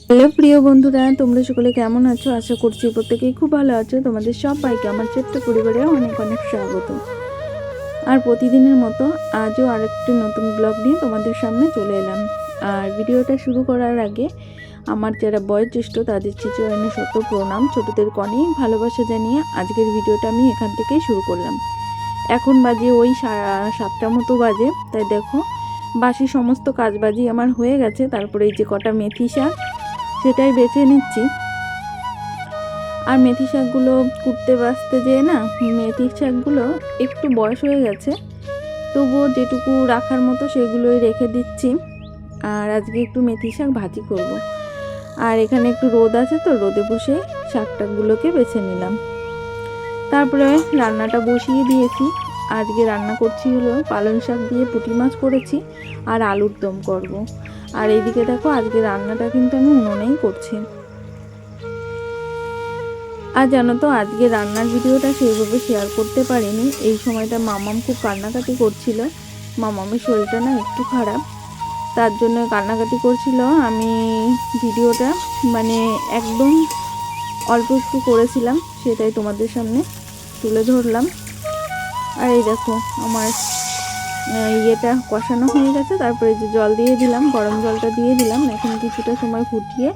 Hello প্রিয় বন্ধুরা, তোমরা সকলে কেমন আছো? আশা করছি প্রত্যেকেই খুব ভালো আছো। তোমাদের সবাইকে আমার ছোট্ট পরিবারে অনেক অনেক স্বাগত। আর প্রতিদিনের মতো আজও আরেকটি নতুন ব্লগ নিয়ে তোমাদের সামনে চলে এলাম। আর ভিডিওটা শুরু করার আগে আমার যারা বয়োজ্যেষ্ঠ তাদের চিচুয়ানে শত প্রণাম, ছোটদেরকে অনেক ভালোবাসা জানিয়ে আজকের ভিডিওটা আমি এখান থেকেই শুরু করলাম। এখন বাজে ওই 7টা মতো বাজে। তাই দেখো বাসি সমস্ত কাজবাজি আমার হয়ে গেছে। তারপরে এই যে কটা মেথি শাক সেটাই বেছে নিচ্ছি। আর মেথি শাকগুলো কুটতে বাছতে যেয়ে না, মেথি শাকগুলো একটু বয়স হয়ে গেছে, তবুও যেটুকু রাখার মতো সেগুলোই রেখে দিচ্ছি। আর আজকে একটু মেথি শাক ভাজি করব। আর এখানে একটু রোদ আছে, তো রোদে বসে শাকটাগুলোকে বেছে নিলাম। তারপরে রান্নাটা বসিয়ে দিয়েছি। আজকে রান্না করছি হলো পালং শাক দিয়ে পুঁটি মাছ করেছি আর আলুর দম করব। আর এইদিকে দেখো আজকে রান্নাটা কিন্তু আমি উনুনেই করছি। আর জানো তো আজকে রান্নার ভিডিওটা সেইভাবে শেয়ার করতে পারিনি। এই সময়টা মামাম খুব কান্নাকাটি করছিল। মামামের শরীরটা না একটু খারাপ, তার জন্য কান্নাকাটি করছিল। আমি ভিডিওটা মানে একদম অল্প একটু করেছিলাম, সেটাই তোমাদের সামনে তুলে ধরলাম। আর এই দেখো আমার ইয়েটা কষানো হয়ে গেছে। তারপরে যে জল দিয়ে দিলাম, গরম জলটা দিয়ে দিলাম। এখন কিছুটা সময় ফুটিয়ে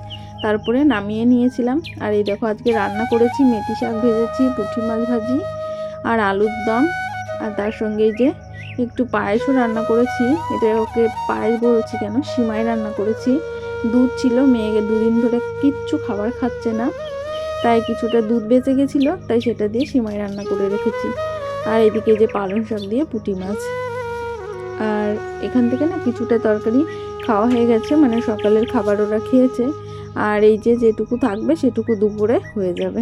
তারপরে নামিয়ে নিয়েছিলাম। আর এই দেখো আজকে রান্না করেছি মেথি শাক ভেজেছি, পুঁটি মাছ ভাজি আর আলুর দম। আর তার সঙ্গে এই যে একটু পায়েসও রান্না করেছি। এটা ওকে পায়েস বলছি কেন, সিমাই রান্না করেছি। দুধ ছিল, মেয়েকে দুদিন ধরে কিচ্ছু খাবার খাচ্ছে না, তাই কিছুটা দুধ বেঁচে গেছিলো, তাই সেটা দিয়ে সিমাই রান্না করে রেখেছি। আর এদিকে যে পালং শাক দিয়ে পুঁটি মাছ। আর এখান থেকে না কিছুটা তরকারি খাওয়া হয়ে গেছে, মানে সকালের খাবার ওরা খেয়েছে। আর এই যে যেটুকু থাকবে সেটুকু দুপুরে হয়ে যাবে।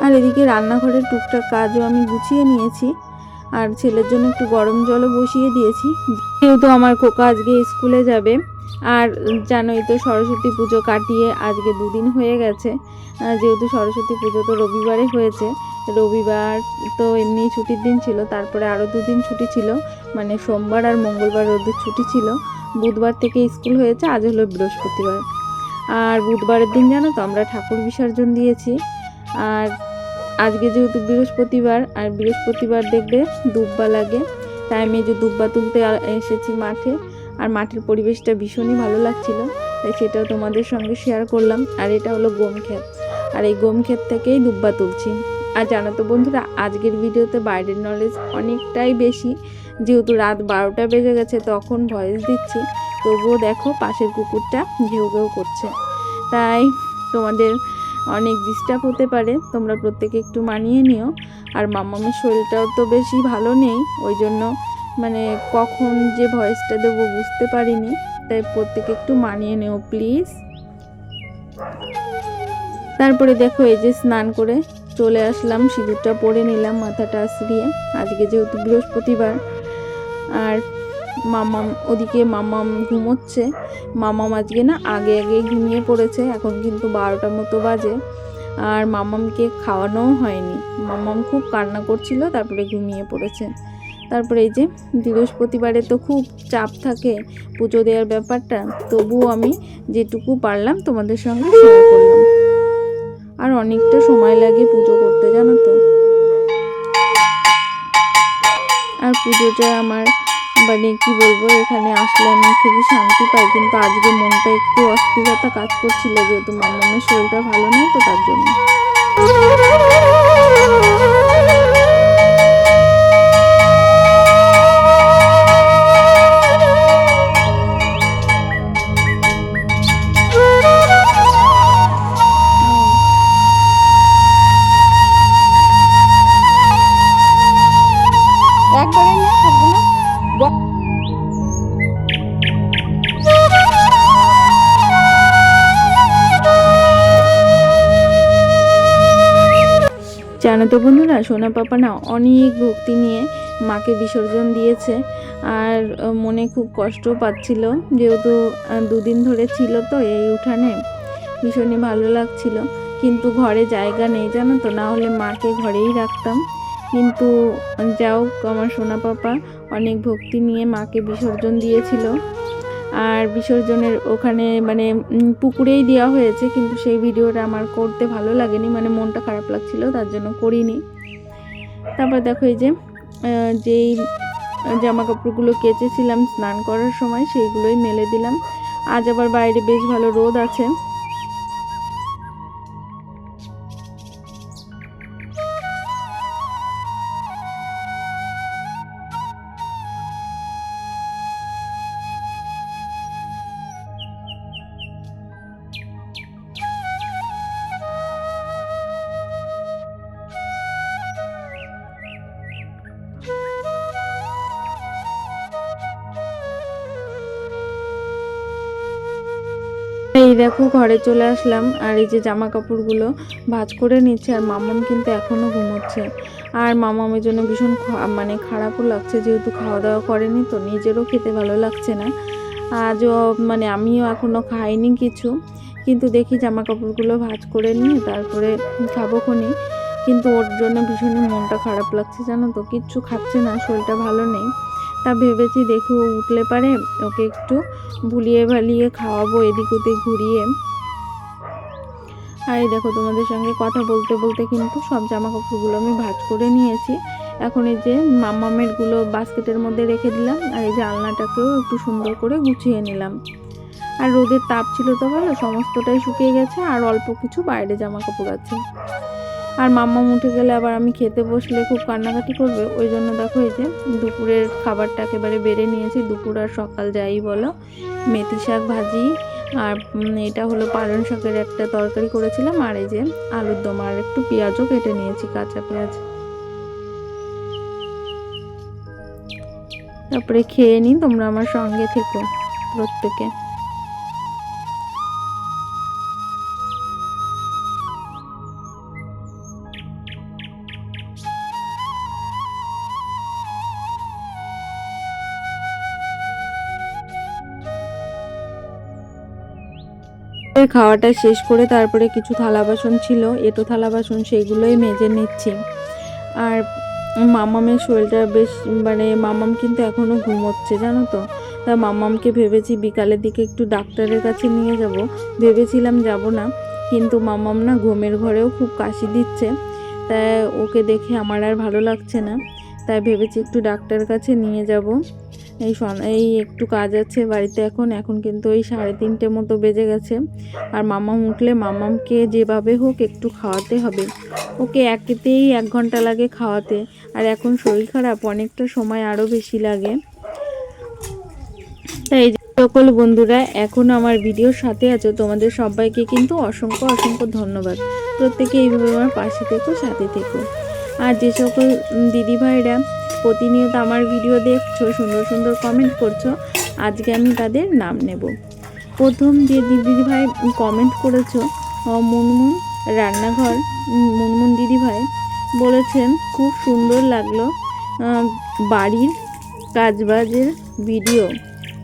আর এদিকে রান্নাঘরের টুকটাক কাজও আমি গুছিয়ে নিয়েছি। আর ছেলের জন্য একটু গরম জলও বসিয়ে দিয়েছি, যেহেতু আমার কোকা আজকে স্কুলে যাবে। আর জানোই তো সরস্বতী পুজো কাটিয়ে আজকে 2 দিন হয়ে গেছে। যেহেতু সরস্বতী পুজো তো রবিবারে হয়েছে, রবিবার তো এমনি ছুটির দিন ছিল, তারপরে আরও 2 দিন ছুটি ছিল, মানে সোমবার আর মঙ্গলবার ওদের ছুটি ছিল। বুধবার থেকে স্কুল হয়েছে, আজ হলো বৃহস্পতিবার। আর বুধবারের দিন জানো তো আমরা ঠাকুর বিসর্জন দিয়েছি। আর আজকে যেহেতু বৃহস্পতিবার, আর বৃহস্পতিবার দেখবে দুব্বা লাগে, তাই আমি যে দুব্বা তুলতে এসেছি মাঠে। আর মাঠের পরিবেশটা ভীষণই ভালো লাগছিল, তাই সেটাও তোমাদের সঙ্গে শেয়ার করলাম। আর এটা হলো গম ক্ষেত, আর এই গম ক্ষেত থেকেই দুব্বা তুলছি। আর জানো তো বন্ধুরা, আজকের ভিডিওতে বাইরের নলেজ অনেকটাই বেশি, যেহেতু রাত 12টা বেজে গেছে তখন ভয়েস দিচ্ছি, তবুও দেখো পাশের কুকুরটা ঘেউ ঘেউ করছে, তাই তোমাদের অনেক ডিস্টার্ব হতে পারে, তোমরা প্রত্যেকে একটু মানিয়ে নিও। আর মামামের শরীরটাও তো বেশি ভালো নেই, ওই জন্য মানে কখন যে ভয়েসটা দেবো বুঝতে পারিনি, তাই প্রত্যেকে একটু মানিয়ে নিও প্লিজ। তারপরে দেখো এই যে স্নান করে চলে আসলাম, সিঁদুরটা পরে নিলাম, মাথাটা আশ্রিয়ে। আজকে যেহেতু বৃহস্পতিবার। আর মামাম ওদিকে মামাম ঘুমোচ্ছে। মামাম আজকে না আগে ঘুমিয়ে পড়েছে, এখন কিন্তু 12টা মতো বাজে। আর মামামকে খাওয়ানোও হয়নি, মামাম খুব কান্না করছিল, তারপরে ঘুমিয়ে পড়েছে। তারপরে এই যে বৃহস্পতিবারে তো খুব চাপ থাকে পুজো দেওয়ার ব্যাপারটা, তবুও আমি যেটুকু পারলাম তোমাদের সঙ্গে শেয়ার করলাম। আর অনেকটা সময় লাগে পুজো করতে, জানো তো। আর পুজোটা আমার মানে কি বলবো, এখানে আসলে আমি খুবই শান্তি পাই, কিন্তু আজকে মনটা একটু অস্থিরতা কাজ করছিল, যেহেতু মামামের শরীরটা ভালো নেই, তো তার জন্য। একবারে না থাকবো না। জানো তো বন্ধুরা, সোনা পাপা না অনেক ভক্তি নিয়ে মাকে বিসর্জন দিয়েছে। আর মনে খুব কষ্ট পাচ্ছিল, যেহেতু 2 দিন ধরে ছিল তো এই উঠানে, ভীষণই ভালো লাগছিল। কিন্তু ঘরে জায়গা নেই জানো তো, না হলে মাকে ঘরেই রাখতাম। কিন্তু যাও, আমার সোনা পাপা অনেক ভক্তি নিয়ে মাকে বিসর্জন দিয়েছিল। আর বিসর্জনের ওখানে মানে পুকুরেই দেওয়া হয়েছে, কিন্তু সেই ভিডিওটা আমার করতে ভালো লাগেনি, মানে মনটা খারাপ লাগছিল, তার জন্য করিনি। তারপর দেখো এই যে যেই জামা কাপড়গুলো কেচেছিলাম স্নান করার সময় সেইগুলোই মেলে দিলাম। আজ আবার বাইরে বেশ ভালো রোদ আছে। এই দেখো ঘরে চলে আসলাম, আর এই যে জামা কাপড়গুলো ভাঁজ করে নিচ্ছে, আর মামাম কিন্তু এখনো ঘুমোচ্ছে। আর মামামের জন্য ভীষণ মানে খারাপও লাগছে, যেহেতু খাওয়া দাওয়া করেনি, তো নিজেরও খেতে ভালো লাগছে না। আজও মানে আমিও এখনো খাইনি কিছু, কিন্তু দেখি জামা কাপড়গুলো ভাঁজ করে নিয়ে তারপরে খাবো খনি। কিন্তু ওর জন্য ভীষণই মনটা খারাপ লাগছে জানো তো, কিচ্ছু খাচ্ছে না, শরীরটা ভালো নেই। তা ভেবেছি দেখি ও উঠলে পারে ওকে একটু ভুলিয়ে ভালিয়ে খাওয়াবো এদিক ওদিক ঘুরিয়ে। আর এই দেখো তোমাদের সঙ্গে কথা বলতে বলতে কিন্তু সব জামা কাপড়গুলো আমি ভাঁজ করে নিয়েছি। এখন এই যে মামামেরগুলো বাস্কেটের মধ্যে রেখে দিলাম, আর এই যে আলনাটাকেও একটু সুন্দর করে গুছিয়ে নিলাম। আর রোদের তাপ ছিল তো ভালো, সমস্তটাই শুকিয়ে গেছে, আর অল্প কিছু বাইরে জামা কাপড় আছে। আর মাম্মাম উঠে গেলে আবার আমি খেতে বসলে খুব কান্নাকাটি করবে, ওই জন্য দেখো এই যে দুপুরের খাবারটা একেবারে বেড়ে নিয়েছি। দুপুর আর সকাল যাই বলো, মেথি শাক ভাজি, আর এটা হলো পালং শাকের একটা তরকারি করেছিলাম, আর এই যে আলুর দম, আর একটু পেঁয়াজও কেটে নিয়েছি, কাঁচা পেঁয়াজ। তারপরে খেয়ে নিই, তোমরা আমার সঙ্গে থেকো প্রত্যেকে। খাওয়াটা শেষ করে তারপরে কিছু থালা বাসন ছিল, এঁটো থালা বাসন, সেইগুলোই মেজে নিচ্ছি। আর মামামের শরীরটা বেশ মানে মামাম কিন্তু এখনও ঘুমোচ্ছে জানো তো। তা মামামকে ভেবেছি বিকালের দিকে একটু ডাক্তারের কাছে নিয়ে যাব, ভেবেছিলাম যাব না, কিন্তু মামাম না ঘুমের ঘরেও খুব কাশি দিচ্ছে, তাই ওকে দেখে আমার আর ভালো লাগছে না, তাই ভেবেছি একটু ডাক্তারের কাছে নিয়ে যাব। এই একটু কাজ আছে বাড়িতে, এখন কিন্তু ওই 3:30 মতো বেজে গেছে। আর মামাম উঠলে মামামকে যেভাবে হোক একটু খাওয়াতে হবে, ওকে একেতেই 1 ঘন্টা লাগে খাওয়াতে, আর এখন শরীর খারাপ, অনেকটা সময় আরও বেশি লাগে। তাই সকল বন্ধুরা এখন আমার ভিডিওর সাথে আছো, তোমাদের সবাইকে কিন্তু অসংখ্য অসংখ্য ধন্যবাদ। প্রত্যেকে এইভাবে আমার পাশে থেকো, সাথে থেকো। আর যে সকল দিদিভাইরা প্রতিনিয়ত আমার ভিডিও দেখছো, সুন্দর সুন্দর কমেন্ট করছো, আজকে আমি তাদের নাম নেব। প্রথম যে দিদিভাই কমেন্ট করেছো, মুনমুন রান্নাঘর, মুনমুন দিদিভাই বলেছেন খুব সুন্দর লাগলো বাড়ির কাজবাজের ভিডিও,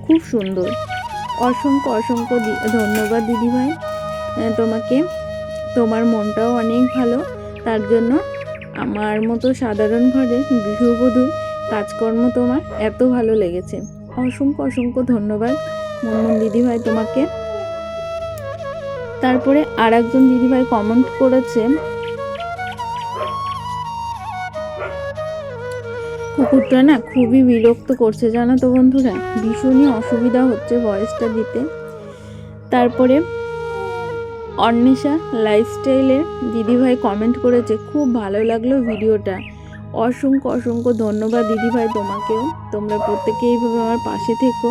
খুব সুন্দর। অসংখ্য অসংখ্য ধন্যবাদ দিদিভাই তোমাকে, তোমার মনটাও অনেক ভালো, তার জন্য আমার মতো সাধারণ ঘরের গৃহবধূ কাজকর্ম তোমার এত ভালো লেগেছে। অসংখ্য অসংখ্য ধন্যবাদ মুনমুন দিদিভাই তোমাকে। তারপরে আর একজন দিদিভাই কমেন্ট করেছে, কুকুরটা না খুবই বিরক্ত করছে জানো তো বন্ধুরা, ভীষণই অসুবিধা হচ্ছে ভয়েসটা দিতে। তারপরে অন্বেষা লাইফস্টাইলের দিদিভাই কমেন্ট করেছে, খুব ভালো লাগলো ভিডিওটা। অসংখ্য অসংখ্য ধন্যবাদ দিদিভাই তোমাকেও, তোমরা প্রত্যেকে এইভাবে আমার পাশে থেকো।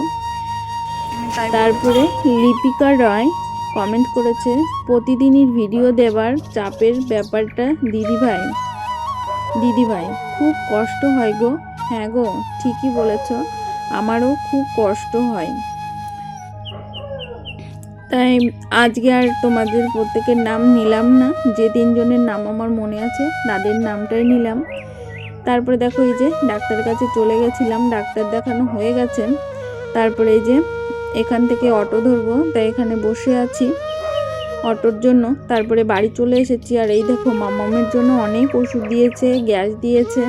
তারপরে লিপিকা রয় কমেন্ট করেছে, প্রতিদিনই ভিডিও দেওয়ার চাপের ব্যাপারটা দিদিভাই খুব কষ্ট হয় গো। হ্যাঁ গো, ঠিকই বলেছ, আমারও খুব কষ্ট হয়। তাই আজকে আর তোমাদের প্রত্যেকের নাম নিলাম না, যে 3 জনের নাম আমার মনে আছে তাদের নামটাই নিলাম। তারপরে দেখো এই যে ডাক্তারের কাছে চলে গেছিলাম, ডাক্তার দেখানো হয়ে গেছে। তারপরে এই যে এখান থেকে অটো ধরবো, তাই এখানে বসে আছি। অটোর জন্য। তারপরে বাড়ি চলে এসেছি। আর এই দেখো মামামের জন্য অনেক ওষুধ দিয়েছে, গ্যাস দিয়েছে,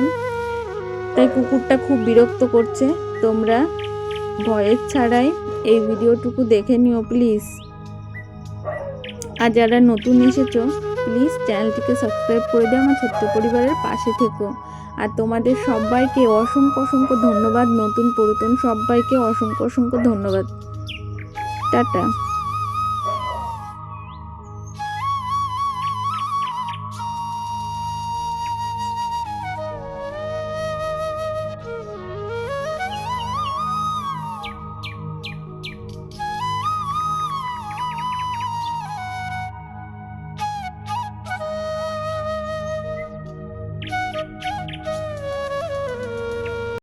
তাই কুকুরটা খুব বিরক্ত করছে। তোমরা ভয়েস ছাড়াই এই ভিডিওটুকু দেখে নিও প্লিজ। আর যারা নতুন এসেছো প্লিজ চ্যানেলটিকে সাবস্ক্রাইব করে দিও, আমার ছোট্ট পরিবারের পাশে থেকো। আর তোমাদের সবাইকে অসংখ্য অসংখ্য ধন্যবাদ, নতুন পুরাতন সবাইকে অসংখ্য অসংখ্য ধন্যবাদ। টাটা।